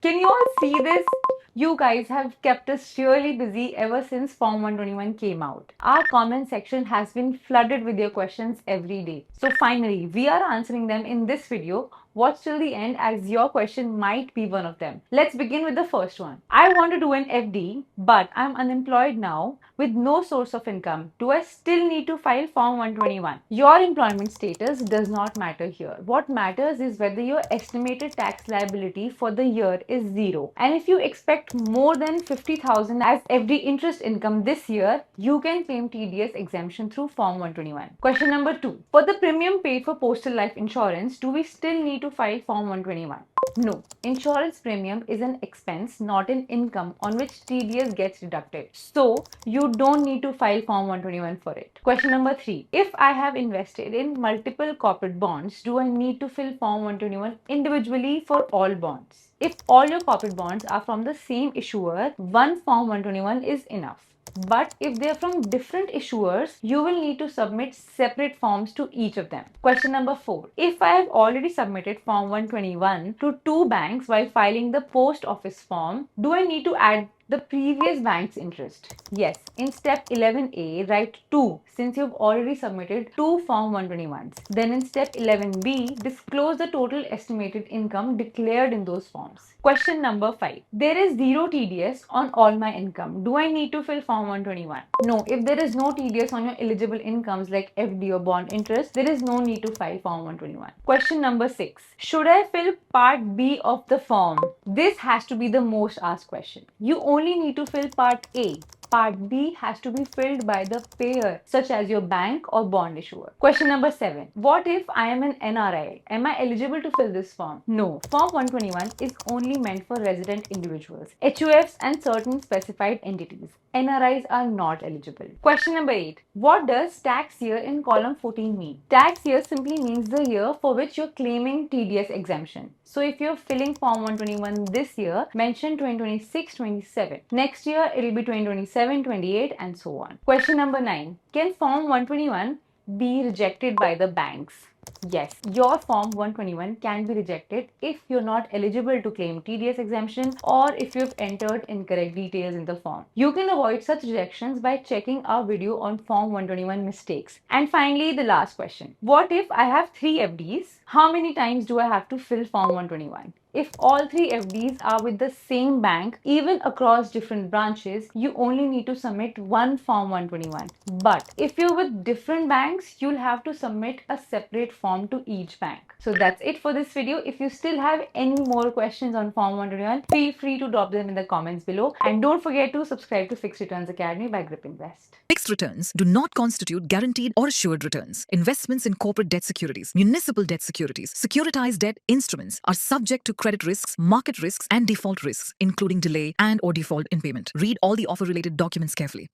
Can you all see this? You guys have kept us really busy ever since Form 121 came out. Our comment section has been flooded with your questions every day. So finally, we are answering them in this video. Watch till the end as your question might be one of them. Let's begin with the first one. I want to do an FD, but I'm unemployed now with no source of income. Do I still need to file Form 121? Your employment status does not matter here. What matters is whether your estimated tax liability for the year is zero. And if you expect more than 50,000 as every interest income this year, you can claim TDS exemption through Form 121. Question number 2. For the premium paid for postal life insurance, do we still need to file Form 121? No, insurance premium is an expense, not an income on which TDS gets deducted. So, you don't need to file Form 121 for it. Question number 3. If I have invested in multiple corporate bonds, do I need to fill Form 121 individually for all bonds? If all your corporate bonds are from the same issuer, one Form 121 is enough. But if they are from different issuers, you will need to submit separate forms to each of them. Question number 4. If I have already submitted Form 121 to two banks while filing the post office form, do I need to add the previous bank's interest? Yes, in step 11A, write 2 since you've already submitted two Form 121s. Then in step 11B, disclose the total estimated income declared in those forms. Question number 5. There is zero TDS on all my income. Do I need to fill Form 121? No, if there is no TDS on your eligible incomes like FD or bond interest, there is no need to file Form 121. Question number 6. Should I fill Part B of the form? This has to be the most asked question. You only need to fill Part A. Part B has to be filled by the payer, such as your bank or bond issuer. Question number 7. What if I am an NRI? Am I eligible to fill this form? No. Form 121 is only meant for resident individuals, HUFs and certain specified entities. NRIs are not eligible. Question number 8. What does tax year in column 14 mean? Tax year simply means the year for which you're claiming TDS exemption. So if you're filling Form 121 this year, mention 2026-27. Next year, it'll be 2027-28 and so on. Question number 9. Can Form 121 be rejected by the banks? Yes, your Form 121 can be rejected if you're not eligible to claim TDS exemption or if you've entered incorrect details in the form. You can avoid such rejections by checking our video on Form 121 mistakes. And finally, the last question. What if I have 3 FDs? How many times do I have to fill Form 121? If all 3 FDs are with the same bank, even across different branches, you only need to submit one Form 121. But if you're with different banks, you'll have to submit a separate form to each bank. So that's it for this video. If you still have any more questions on Form 121, feel free to drop them in the comments below. And don't forget to subscribe to Fixed Returns Academy by Grip Invest. Fixed returns do not constitute guaranteed or assured returns. Investments in corporate debt securities, municipal debt securities, securitized debt instruments are subject to credit risks, market risks, and default risks, including delay and or default in payment. Read all the offer-related documents carefully.